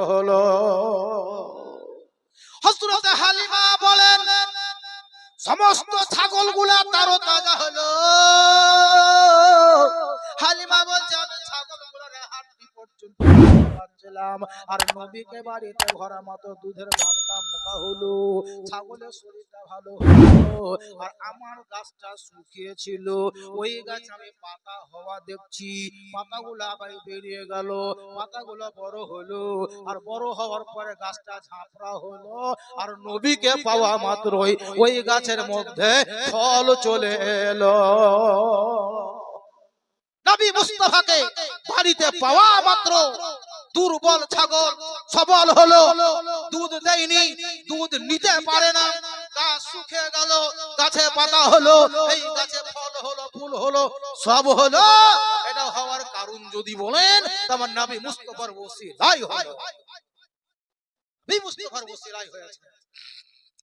হলো। হযরত হালিমা বলেন সমস্ত ছাগলগুলা তারও তাজা হলো। হালিমা বলছে আমি ছাগলগুলোর হাড়ি পর্যন্ত পাচ্ছিলাম, আর নবীকে বাড়িতে ভরা মতো দুধের ভাতটা মোটা হলো, ছাগলের শরীরটা ভালো হলো, আর আমার গাছটা শুকিয়েছিল ওই গাছ আমি পাতা হওয়া দেখছি, পাতাগুলো আবার বেরিয়ে গেল, পাতাগুলো বড় হলো, আর বড় হওয়ার পরে গাছটা ঝাপড়া হলো, আর নবীকে পাওয়া মাত্রই ওই গাছের মধ্যে ফল চলে এলো। নবী মুস্তাফাকে বাড়িতে পাওয়া মাত্র দুর্বল ছাগল সবল হলো, দুধ দেয়নি, দুধ নিতে পারে না, গাছ শুকিয়ে গেল, গাছে পাতা হলো, এই গাছে ফল হলো, ফুল হলো, সব হলো। এটা হওয়ার কারণ যদি বলেন তোমার নবী মুস্তাফার ওসিলাই হলো, নবী মুস্তাফার ওসিলাই হয়েছে।